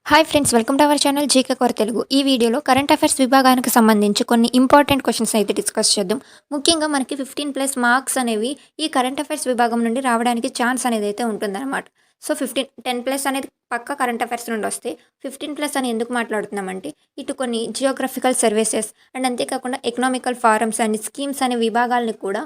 Hi friends, welcome to our channel GK కొర తెలుగు. ఈ వీడియోలో కరెంట్ అఫైర్స్ విభాగానికి సంబంధించి కొన్ని ఇంపార్టెంట్ క్వశ్చన్స్ అయితే డిస్కస్ చేద్దాం. ముఖ్యంగా మనకి 15+ మార్క్స్ అనేవి ఈ కరెంట్ అఫైర్స్ విభాగం నుండి రావడానికి ఛాన్స్ అనేది అయితే ఉంటుందన్నమాట. సో 10+ అనేది పక్క కరెంట్ అఫైర్స్ నుండి వస్తే 15+ అని ఎందుకు మాట్లాడుతున్నామంటే ఇటు కొన్ని జియోగ్రఫికల్ సర్వీసెస్ అండ్ అంతేకాకుండా ఎకనామికల్ ఫారమ్స్ అండ్ స్కీమ్స్ అనే విభాగాలను కూడా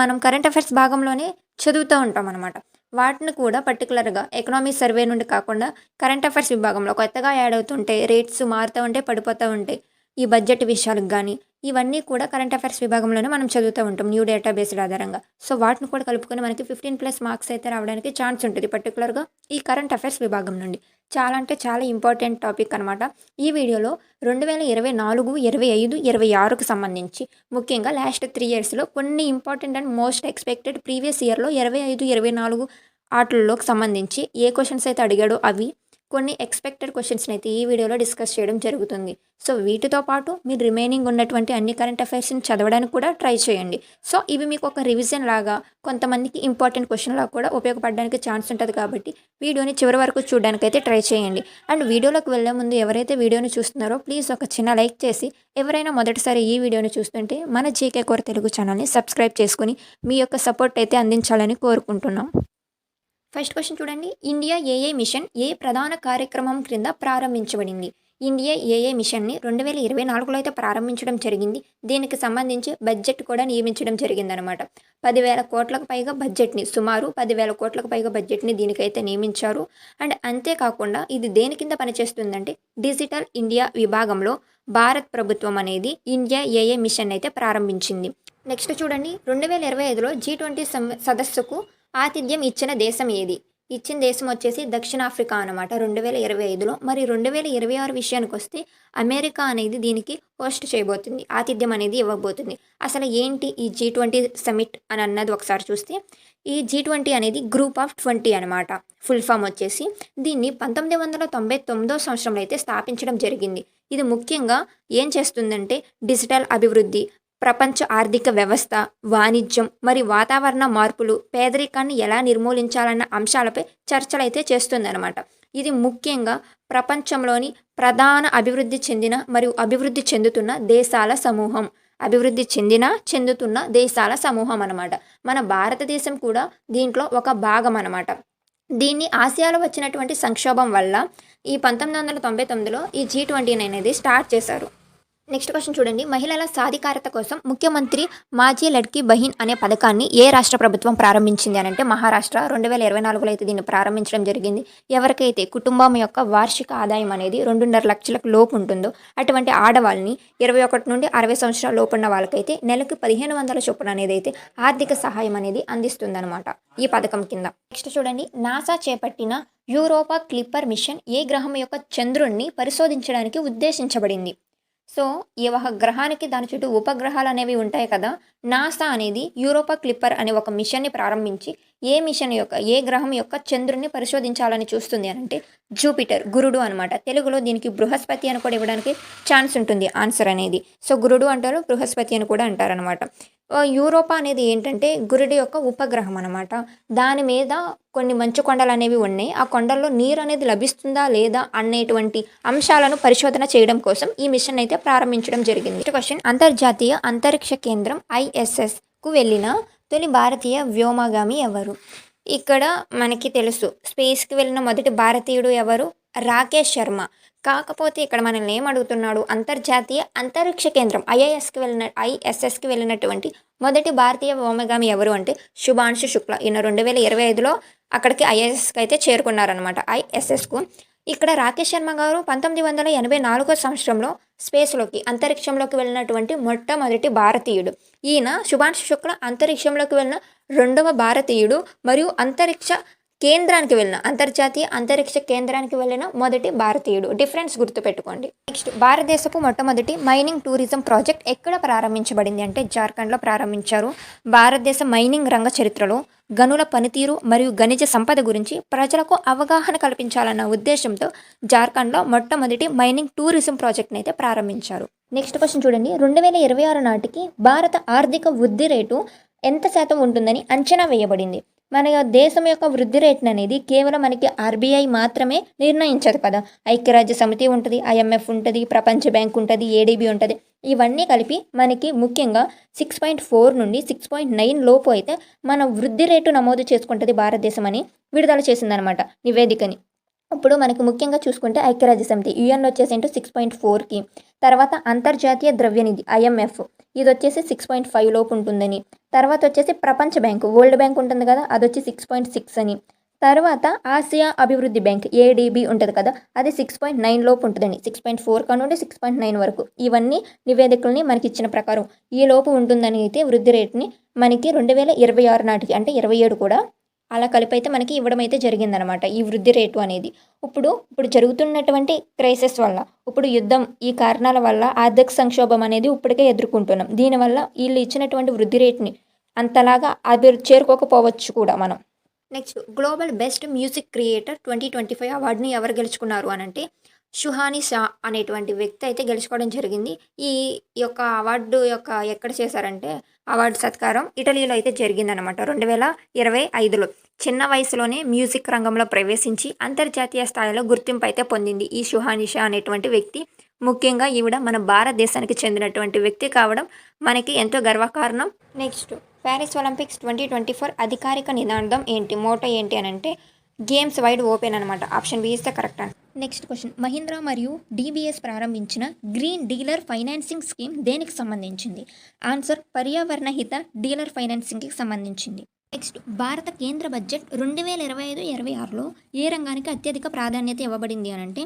మనం కరెంట్ అఫైర్స్ భాగంలోనే చదువుతూ ఉంటాం అనమాట. వాటిని కూడా పర్టికులర్‌గా ఎకనామీ సర్వే నుండి కాకుండా కరెంట్ అఫైర్స్ విభాగంలో కొత్తగా యాడ్ అవుతుంటాయి. రేట్స్ మారుతూ ఉంటాయి, పడిపోతూ ఉంటాయి. ఈ బడ్జెట్ విషయాలకు గానీ, ఇవన్నీ కూడా కరెంట్ అఫైర్స్ విభాగంలోనే మనం చదువుతూ ఉంటాం న్యూ డేటా బేస్డ్ ఆధారంగా. సో, వాటిని కూడా కలుపుకొని మనకి 15+ మార్క్స్ అయితే రావడానికి ఛాన్స్ ఉంటది. పర్టికులర్‌గా ఈ కరెంట్ అఫైర్స్ విభాగం నుండి. చాలా అంటే చాలా ఇంపార్టెంట్ టాపిక్ అనమాట. ఈ వీడియోలో 2024, 25, 26కి సంబంధించి ముఖ్యంగా లాస్ట్ 3 ఇయర్స్‌లో కొన్ని important and most expected previous ఇయర్‌లో 25, 24 ఆటిల్లోకి సంబంధించి ఏ క్వెషన్స్ అయితే అడిగాడో అవి కొన్ని ఎక్స్‌పెక్టెడ్ క్వెషన్స్‌ని అయితే ఈ వీడియోలో డిస్కస్ చేయడం జరుగుతుంది. సో, వీటితో పాటు మీరు రిమైనింగ్ ఉన్నటువంటి అన్ని కరెంట్ అఫైర్స్‌ని చదవడానికి కూడా ట్రై చేయండి. సో, ఇవి మీకు ఒక రివిజన్ లాగా కొంతమందికి ఇంపార్టెంట్ క్వెషన్‌లాగా కూడా ఉపయోగపడడానికి ఛాన్స్ ఉంటది కాబట్టి వీడియోని చివరి వరకు చూడడానికైతే ట్రై చేయండి. అండ్ వీడియోలోకి వెళ్ళే ముందు ఎవరైతే వీడియోని చూస్తున్నారో ప్లీజ్ ఒక చిన్న లైక్ చేసి, ఎవరైనా మొదటిసారి ఈ వీడియోని చూస్తుంటే మన జీకే కొర తెలుగు ఛానల్‌ని సబ్స్క్రైబ్ చేసుకొని మీ యొక్క సపోర్ట్ అయితే అందించాలని కోరుకుంటున్నాం. ఫస్ట్ క్వశ్చన్ చూడండి. ఇండియా ఏఏ మిషన్ ఏ ప్రధాన కార్యక్రమం క్రింద ప్రారంభించబడింది? ఇండియా ఏఏ మిషన్‌ని 2024లో అయితే ప్రారంభించడం జరిగింది. దీనికి సంబంధించి బడ్జెట్ కూడా నియమించడం జరిగిందనమాట. 10,000 కోట్లకు పైగా బడ్జెట్‌ని సుమారు 10,000 కోట్లకు పైగా బడ్జెట్‌ని దీనికైతే నియమించారు. అండ్ అంతేకాకుండా ఇది దేని కింద పనిచేస్తుందంటే డిజిటల్ ఇండియా విభాగంలో భారత్ ప్రభుత్వం అనేది ఇండియా ఏఏ మిషన్ అయితే ప్రారంభించింది. నెక్స్ట్ చూడండి. 2025లో G20 సదస్సుకు ఆతిథ్యం ఇచ్చిన దేశం ఏది? ఇచ్చిన దేశం వచ్చేసి దక్షిణాఫ్రికా అనమాట 2025లో. మరి 2026 విషయానికొస్తే అమెరికా అనేది దీనికి హోస్ట్ చేయబోతుంది. ఆతిథ్యం అనేది ఇవ్వబోతుంది. అసలు ఏంటి ఈ G20 సమిట్ అని అన్నది ఒకసారి చూస్తే, ఈ G20 అనేది గ్రూప్ ఆఫ్ 20 అనమాట. ఫుల్ ఫామ్ వచ్చేసి. దీన్ని 1999 సంవత్సరంలో అయితే స్థాపించడం జరిగింది. ఇది ముఖ్యంగా ఏం చేస్తుందంటే డిజిటల్ అభివృద్ధి, ప్రపంచ ఆర్థిక వ్యవస్థ, వాణిజ్యం మరియు వాతావరణ మార్పులు, పేదరికాన్ని ఎలా నిర్మూలించాలన్న అంశాలపై చర్చలైతే చేస్తుందన్నమాట. ఇది ముఖ్యంగా ప్రపంచంలోని ప్రధాన అభివృద్ధి చెందిన మరియు అభివృద్ధి చెందుతున్న దేశాల సమూహం. చెందుతున్న దేశాల సమూహం అనమాట. మన భారతదేశం కూడా దీంట్లో ఒక భాగం అనమాట. దీన్ని ఆసియాలో వచ్చినటువంటి సంక్షోభం వల్ల ఈ 1999లో ఈ G20 అనేది స్టార్ట్ చేశారు. నెక్స్ట్ క్వశ్చన్ చూడండి. మహిళల సాధికారత కోసం ముఖ్యమంత్రి మాజీ లడ్కీ బహిన్ అనే పథకాన్ని ఏ రాష్ట్ర ప్రభుత్వం ప్రారంభించింది అని అంటే మహారాష్ట్ర 2024లో అయితే దీన్ని ప్రారంభించడం జరిగింది. ఎవరికైతే కుటుంబం యొక్క వార్షిక ఆదాయం అనేది 2.5 లక్షలకు లోపు ఉంటుందో అటువంటి ఆడవాళ్ళని 21 నుండి 60 సంవత్సరాల లోపు ఉన్న వాళ్ళకైతే నెలకు 1,500 చొప్పున అనేది అయితే ఆర్థిక సహాయం అనేది అందిస్తుందన్నమాట ఈ పథకం కింద. నెక్స్ట్ చూడండి. నాసా చేపట్టిన యూరోపా క్లిప్పర్ మిషన్ ఏ గ్రహం యొక్క చంద్రుణ్ణి పరిశోధించడానికి ఉద్దేశించబడింది? సో, ఈ ఒక గ్రహానికి దాని చుట్టూ ఉపగ్రహాలు అనేవి ఉంటాయి కదా. నాసా అనేది యూరోపా క్లిప్పర్ అనే ఒక మిషన్ని ప్రారంభించి ఏ గ్రహం యొక్క చంద్రుడిని పరిశోధించాలని చూస్తుంది అనంటే జూపిటర్, గురుడు అనమాట. తెలుగులో దీనికి బృహస్పతి అని కూడా ఇవ్వడానికి ఛాన్స్ ఉంటుంది ఆన్సర్ అనేది. సో, గురుడు అంటారు, బృహస్పతి అని కూడా అంటారనమాట. యూరోపా అనేది ఏంటంటే గురుడి యొక్క ఉపగ్రహం అనమాట. దాని మీద కొన్ని మంచు కొండలు అనేవి ఉన్నాయి. ఆ కొండల్లో నీరు అనేది లభిస్తుందా లేదా అనేటువంటి అంశాలను పరిశోధన చేయడం కోసం ఈ మిషన్ అయితే ప్రారంభించడం జరిగింది. క్వశ్చన్. అంతర్జాతీయ అంతరిక్ష కేంద్రం ISSకు వెళ్ళిన తొలి భారతీయ వ్యోమగామి ఎవరు? ఇక్కడ మనకి తెలుసు స్పేస్కి వెళ్ళిన మొదటి భారతీయుడు ఎవరు? రాకేష్ శర్మ. కాకపోతే ఇక్కడ మనల్ని ఏం అడుగుతున్నాడు? అంతర్జాతీయ అంతరిక్ష కేంద్రం ISSకి వెళ్ళినటువంటి మొదటి భారతీయ వ్యోమగామి ఎవరు అంటే శుభాంశు శుక్ల. ఈయన 2025లో అక్కడికి ISSకి అయితే చేరుకున్నారనమాట. ISSకు ఇక్కడ రాకేష్ శర్మ గారు 1984 సంవత్సరంలో అంతరిక్షంలోకి వెళ్ళినటువంటి మొట్టమొదటి భారతీయుడు. ఈయన శుభాంశు శుక్ల అంతరిక్షంలోకి వెళ్ళిన 2వ భారతీయుడు మరియు అంతర్జాతీయ అంతరిక్ష కేంద్రానికి వెళ్ళిన మొదటి భారతీయుడు. డిఫరెన్స్ గుర్తుపెట్టుకోండి. నెక్స్ట్. భారతదేశపు మొట్టమొదటి మైనింగ్ టూరిజం ప్రాజెక్ట్ ఎక్కడ ప్రారంభించబడింది అంటే జార్ఖండ్లో ప్రారంభించారు. భారతదేశ మైనింగ్ రంగ చరిత్రలో గనుల పనితీరు మరియు ఖనిజ సంపద గురించి ప్రజలకు అవగాహన కల్పించాలన్న ఉద్దేశంతో జార్ఖండ్లో మొట్టమొదటి మైనింగ్ టూరిజం ప్రాజెక్ట్ని అయితే ప్రారంభించారు. నెక్స్ట్ క్వశ్చన్ చూడండి. 2026 నాటికి భారత ఆర్థిక వృద్ధి రేటు ఎంత శాతం ఉంటుందని అంచనా వేయబడింది? మన దేశం యొక్క వృద్ధి రేటును అనేది కేవలం మనకి ఆర్బీఐ మాత్రమే నిర్ణయించదు కదా. ఐక్యరాజ్య సమితి ఉంటుంది, ఐఎంఎఫ్ ఉంటుంది, ప్రపంచ బ్యాంక్ ఉంటుంది, ఏడీబీ ఉంటుంది. ఇవన్నీ కలిపి మనకి ముఖ్యంగా 6.4 నుండి 6.9 లోపు అయితే మన వృద్ధి రేటు నమోదు చేసుకుంటుంది భారతదేశం అని విడుదల చేసిందనమాట నివేదికని. ఇప్పుడు మనకి ముఖ్యంగా చూసుకుంటే ఐక్యరాజ్య సమితి యుఎన్ వచ్చేసి 6.4కి, తర్వాత అంతర్జాతీయ ద్రవ్యనిధి ఐఎంఎఫ్ ఇది వచ్చేసి 6.5 లోపు ఉంటుందని, తర్వాత వచ్చేసి ప్రపంచ బ్యాంకు వరల్డ్ బ్యాంక్ ఉంటుంది కదా, అది వచ్చి 6.6 అని, తర్వాత ఆసియా అభివృద్ధి బ్యాంక్ ఏడీబీ ఉంటుంది కదా, అది 6.9 లోపు ఉంటుందండి. 6.4 కానుండి 6.9 వరకు ఇవన్నీ నివేదికల్ని మనకి ఇచ్చిన ప్రకారం ఈ లోపు ఉంటుందని అయితే వృద్ధి రేటుని మనకి 2026 నాటికి అంటే 27 కూడా అలా కలిపి అయితే మనకి ఇవ్వడం అయితే జరిగిందనమాట ఈ వృద్ధి రేటు అనేది. ఇప్పుడు జరుగుతున్నటువంటి క్రైసిస్ వల్ల, ఇప్పుడు యుద్ధం, ఈ కారణాల వల్ల ఆర్థిక సంక్షోభం అనేది ఇప్పటికే ఎదుర్కొంటున్నాం. దీనివల్ల వీళ్ళు ఇచ్చినటువంటి వృద్ధి రేటుని అంతలాగా చేరుకోకపోవచ్చు కూడా మనం. Next, global best music creator 2025 అవార్డుని ఎవరు గెలుచుకున్నారు అని అంటే షుహాని షా అనేటువంటి వ్యక్తి అయితే గెలుచుకోవడం జరిగింది. ఈ యొక్క అవార్డు ఎక్కడ చేశారంటే అవార్డు సత్కారం ఇటలీలో అయితే జరిగిందనమాట 2025లో. చిన్న వయసులోనే మ్యూజిక్ రంగంలో ప్రవేశించి అంతర్జాతీయ స్థాయిలో గుర్తింపు అయితే పొందింది ఈ షుహాని షా అనేటువంటి వ్యక్తి. ముఖ్యంగా ఈవిడ మన భారతదేశానికి చెందినటువంటి వ్యక్తి కావడం మనకి ఎంతో గర్వకారణం. నెక్స్ట్, ప్యారిస్ ఒలింపిక్స్ 2024 అధికారిక నినాదం ఏంటి, మోటో ఏంటి అని అంటే గేమ్స్ వైడ్ ఓపెన్ అనమాట. Option B is the correct answer. Next question, Mahindra మరియు డీబీఎస్ ప్రారంభించిన గ్రీన్ డీలర్ ఫైనాన్సింగ్ స్కీమ్ దేనికి సంబంధించింది? ఆన్సర్ పర్యావరణ హిత డీలర్ ఫైనాన్సింగ్కి సంబంధించింది. నెక్స్ట్, భారత కేంద్ర బడ్జెట్ 2025-26లో ఏ రంగానికి అత్యధిక ప్రాధాన్యత ఇవ్వబడింది అని అంటే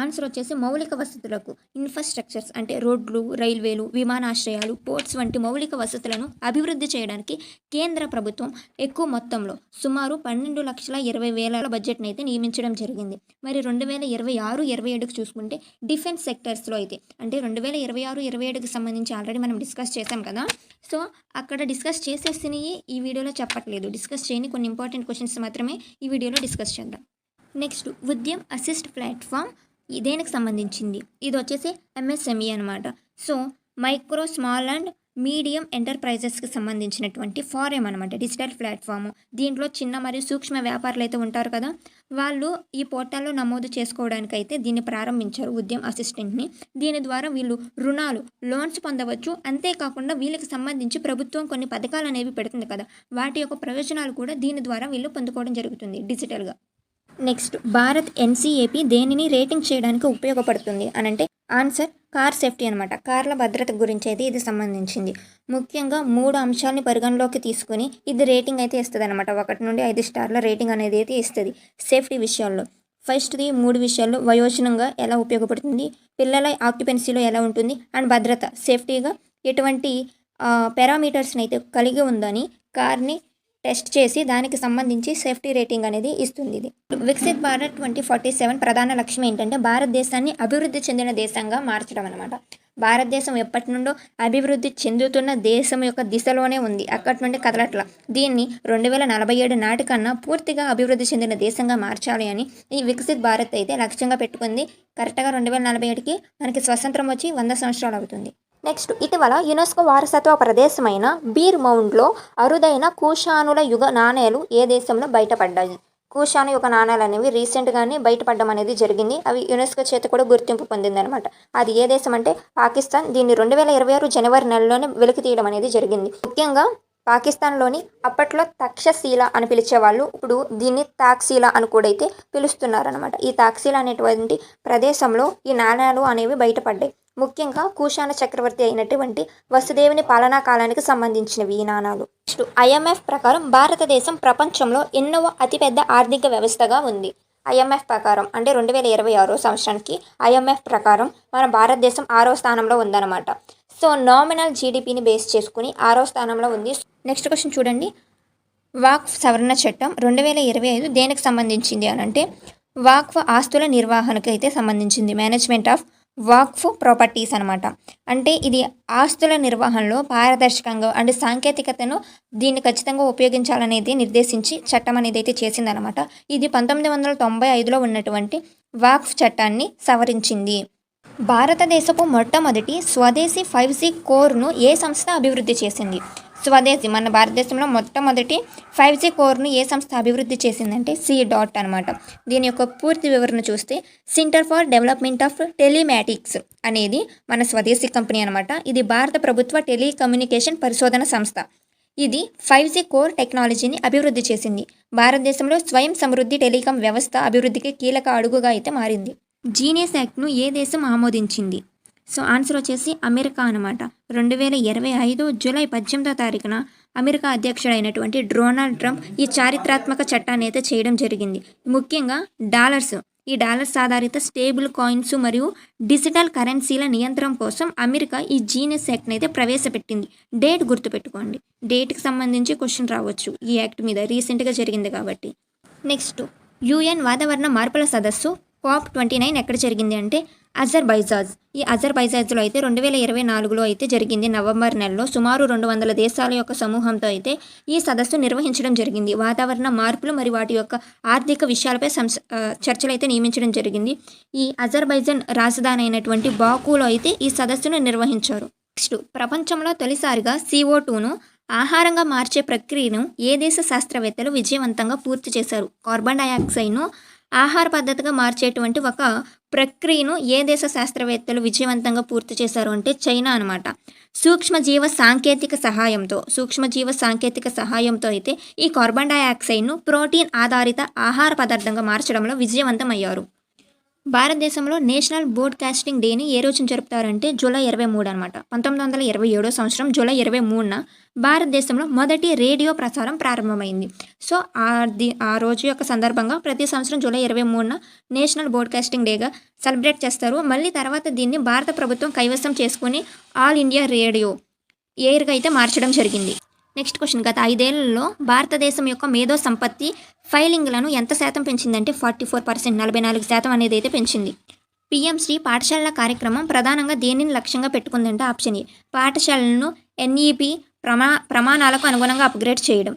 ఆన్సర్ వచ్చేసి మౌలిక వసతులకు, ఇన్ఫ్రాస్ట్రక్చర్స్ అంటే రోడ్లు, రైల్వేలు, విమానాశ్రయాలు, పోర్ట్స్ వంటి మౌలిక వసతులను అభివృద్ధి చేయడానికి కేంద్ర ప్రభుత్వం ఎక్కువ మొత్తంలో సుమారు 12,20,000 బడ్జెట్ని అయితే నియమించడం జరిగింది. మరి 2026-27కి చూసుకుంటే డిఫెన్స్ సెక్టర్స్లో అయితే అంటే 2026-27కి సంబంధించి ఆల్రెడీ మనం డిస్కస్ చేసాం కదా. సో అక్కడ డిస్కస్ చేసేసినవి ఈ వీడియోలో చెప్పట్లేదు, డిస్కస్ చేయని కొన్ని ఇంపార్టెంట్ క్వశ్చన్స్ మాత్రమే ఈ వీడియోలో డిస్కస్ చేద్దాం. నెక్స్ట్, ఉద్యమ్ అసిస్ట్ ప్లాట్ఫామ్ దేనికి సంబంధించింది? ఇది వచ్చేసి ఎంఎస్ఎంఈ అనమాట. So micro, small and medium ఎంటర్ప్రైజెస్కి సంబంధించినటువంటి ఫారం అనమాట, డిజిటల్ ప్లాట్ఫామ్. దీంట్లో చిన్న మరియు సూక్ష్మ వ్యాపారులు అయితే ఉంటారు కదా, వాళ్ళు ఈ పోర్టల్లో నమోదు చేసుకోవడానికి అయితే దీన్ని ప్రారంభించారు ఉద్యమ్ అసిస్టెంట్ని. దీని ద్వారా వీళ్ళు రుణాలు, లోన్స్ పొందవచ్చు. అంతేకాకుండా వీళ్ళకి సంబంధించి ప్రభుత్వం కొన్ని పథకాలు అనేవి పెడుతుంది కదా, వాటి యొక్క ప్రయోజనాలు కూడా దీని ద్వారా వీళ్ళు పొందుకోవడం జరుగుతుంది డిజిటల్గా. నెక్స్ట్, భారత్ ఎన్సీఏపీ దేనిని రేటింగ్ చేయడానికి ఉపయోగపడుతుంది అని అంటే ఆన్సర్ కార్ సేఫ్టీ అనమాట. కార్ల భద్రత గురించి అయితే ఇది సంబంధించింది. ముఖ్యంగా 3 అంశాలని పరిగణలోకి తీసుకుని ఇది రేటింగ్ అయితే ఇస్తుంది అనమాట. 1 నుండి 5 స్టార్ల రేటింగ్ అనేది అయితే ఇస్తుంది సేఫ్టీ విషయాల్లో. ఫస్ట్ది 3 విషయాల్లో వయోజనంగా ఎలా ఉపయోగపడుతుంది, పిల్లల ఆక్యుపెన్సీలో ఎలా ఉంటుంది, అండ్ భద్రత సేఫ్టీగా ఎటువంటి పారామీటర్స్ని అయితే కలిగి ఉందని కార్ని టెస్ట్ చేసి దానికి సంబంధించి సేఫ్టీ రేటింగ్ అనేది ఇస్తుంది. ఇది వికసిత్ భారత్ 2047 ప్రధాన లక్ష్యం ఏంటంటే భారతదేశాన్ని అభివృద్ధి చెందిన దేశంగా మార్చడం అనమాట. భారతదేశం ఎప్పటి నుండో అభివృద్ధి చెందుతున్న దేశం యొక్క దిశలోనే ఉంది, అక్కడి నుండి కదలట్ల. దీన్ని 2047 నాటికన్నా పూర్తిగా అభివృద్ధి చెందిన దేశంగా మార్చాలి అని ఈ వికసిత్ భారత్ అయితే లక్ష్యంగా పెట్టుకుంది. కరెక్ట్గా 2047కి మనకి స్వతంత్రం వచ్చి 100 సంవత్సరాలు అవుతుంది. నెక్స్ట్, ఇటీవల యునెస్కో వారసత్వ ప్రదేశమైన బీర్ మౌండ్లో అరుదైన కుషానుల యుగ నాణేలు ఏ దేశంలో బయటపడ్డాయి? కుషాను యుగ నాణేలు అనేవి రీసెంట్గానే బయటపడడం అనేది జరిగింది. అవి యునెస్కో చేత కూడా గుర్తింపు పొందిందనమాట. అది ఏ దేశం అంటే పాకిస్తాన్. దీన్ని 2026 జనవరి నెలలోనే వెలికి తీయడం అనేది జరిగింది. ముఖ్యంగా పాకిస్తాన్లోని అప్పట్లో తక్షశీల అని పిలిచేవాళ్ళు ఇప్పుడు దీన్ని తాక్సీలా అని కూడా అయితే పిలుస్తున్నారనమాట. ఈ తాక్సీలా అనేటువంటి ప్రదేశంలో ఈ నాణేలు అనేవి బయటపడ్డాయి. ముఖ్యంగా కుషాన చక్రవర్తి అయినటువంటి వసుదేవుని పాలనా కాలానికి సంబంధించినవి ఈ నాణాలు. నెక్స్ట్, ఐఎంఎఫ్ ప్రకారం భారతదేశం ప్రపంచంలో ఎన్నవ అతిపెద్ద ఆర్థిక వ్యవస్థగా ఉంది? ఐఎంఎఫ్ ప్రకారం అంటే 2026 సంవత్సరానికి ఐఎంఎఫ్ ప్రకారం మన భారతదేశం 6వ స్థానంలో ఉందన్నమాట. సో నామినల్ జీడిపిని బేస్ చేసుకుని 6వ స్థానంలో ఉంది. నెక్స్ట్ క్వశ్చన్ చూడండి, వాక్ఫ్ సవరణ చట్టం 2025 దేనికి సంబంధించింది అని అంటే వాక్ఫ్ ఆస్తుల నిర్వహణకు అయితే సంబంధించింది. మేనేజ్మెంట్ ఆఫ్ వాక్ఫ్ ప్రాపర్టీస్ అనమాట. అంటే ఇది ఆస్తుల నిర్వహణలో పారదర్శకంగా అండ్ సాంకేతికతను దీన్ని ఖచ్చితంగా ఉపయోగించాలనేది నిర్దేశించి చట్టం అనేది అయితే చేసిందనమాట. ఇది 1995లో ఉన్నటువంటి వాక్ఫ్ చట్టాన్ని సవరించింది. భారతదేశపు మొట్టమొదటి స్వదేశీ 5G కోర్ను ఏ సంస్థ అభివృద్ధి చేసింది? స్వదేశీ మన భారతదేశంలో మొట్టమొదటి 5G కోర్ను ఏ సంస్థ అభివృద్ధి చేసిందంటే C.డాట్ అనమాట. దీని యొక్క పూర్తి వివరణ చూస్తే centre for development of telematics అనేది మన స్వదేశీ కంపెనీ అనమాట. ఇది భారత ప్రభుత్వ టెలికమ్యూనికేషన్ పరిశోధన సంస్థ. ఇది 5G కోర్ టెక్నాలజీని అభివృద్ధి చేసింది. భారతదేశంలో స్వయం సమృద్ధి టెలికాం వ్యవస్థ అభివృద్ధికి కీలక అడుగుగా అయితే మారింది. జీనియస్ యాక్ట్ను ఏ దేశం ఆమోదించింది? సో ఆన్సర్ వచ్చేసి అమెరికా అనమాట. 2025 జూలై 18వ తారీఖున అమెరికా అధ్యక్షుడైనటువంటి డొనాల్డ్ ట్రంప్ ఈ చారిత్రాత్మక చట్టాన్ని అయితే చేయడం జరిగింది. ముఖ్యంగా ఈ డాలర్స్ ఆధారిత స్టేబుల్ కాయిన్స్ మరియు డిజిటల్ కరెన్సీల నియంత్రణ కోసం అమెరికా ఈ జీనియస్ యాక్ట్ని అయితే ప్రవేశపెట్టింది. డేట్ గుర్తుపెట్టుకోండి, డేట్కి సంబంధించి క్వశ్చన్ రావచ్చు ఈ యాక్ట్ మీద, రీసెంట్గా జరిగింది కాబట్టి. నెక్స్ట్, UN వాతావరణ మార్పుల సదస్సు COP29 ఎక్కడ జరిగింది అంటే అజర్బైజాన్. ఈ అజర్బైజాన్లో అయితే 2024లో అయితే జరిగింది. నవంబర్ నెలలో సుమారు 200 దేశాల యొక్క సమూహంతో అయితే ఈ సదస్సు నిర్వహించడం జరిగింది. వాతావరణ మార్పులు మరియు వాటి యొక్క ఆర్థిక విషయాలపై చర్చలు అయితే నియమించడం జరిగింది. ఈ అజర్బైజాన్ రాజధాని అయినటువంటి బాకులో అయితే ఈ సదస్సును నిర్వహించారు. నెక్స్ట్, ప్రపంచంలో తొలిసారిగా CO2ను ఆహారంగా మార్చే ప్రక్రియను ఏ దేశ శాస్త్రవేత్తలు విజయవంతంగా పూర్తి చేశారు? కార్బన్ డైఆక్సైడ్ను ఆహార పద్ధతిగా మార్చేటువంటి ఒక ప్రక్రియను ఏ దేశ శాస్త్రవేత్తలు విజయవంతంగా పూర్తి చేశారు అంటే చైనా అనమాట. సూక్ష్మజీవ సాంకేతిక సహాయంతో అయితే ఈ కార్బన్ డైఆక్సైడ్ను ప్రోటీన్ ఆధారిత ఆహార పదార్థంగా మార్చడంలో విజయవంతం అయ్యారు. భారతదేశంలో నేషనల్ బ్రాడ్కాస్టింగ్ డేని ఏ రోజున జరుపుతారంటే జూలై 23 అనమాట. 1927 సంవత్సరం జూలై 23న భారతదేశంలో మొదటి రేడియో ప్రసారం ప్రారంభమైంది. సో ఆ రోజు యొక్క సందర్భంగా ప్రతి సంవత్సరం జూలై 23న నేషనల్ బ్రాడ్కాస్టింగ్ డేగా సెలబ్రేట్ చేస్తారు. మళ్ళీ తర్వాత దీన్ని భారత ప్రభుత్వం కైవసం చేసుకుని ఆల్ ఇండియా రేడియో ఎయిర్గా అయితే మార్చడం జరిగింది. నెక్స్ట్ క్వశ్చన్, గత 5 ఏళ్లలో భారతదేశం యొక్క మేధో సంపత్తి ఫైలింగ్లను ఎంత శాతం పెంచిందంటే 44%, 44% అనేది అయితే పెంచింది. PM శ్రీ పాఠశాలల కార్యక్రమం ప్రధానంగా దేనిని లక్ష్యంగా పెట్టుకుందంటే ఆప్షన్ ఏ, పాఠశాలలను NEP ప్రమాణాలకు అనుగుణంగా అప్గ్రేడ్ చేయడం.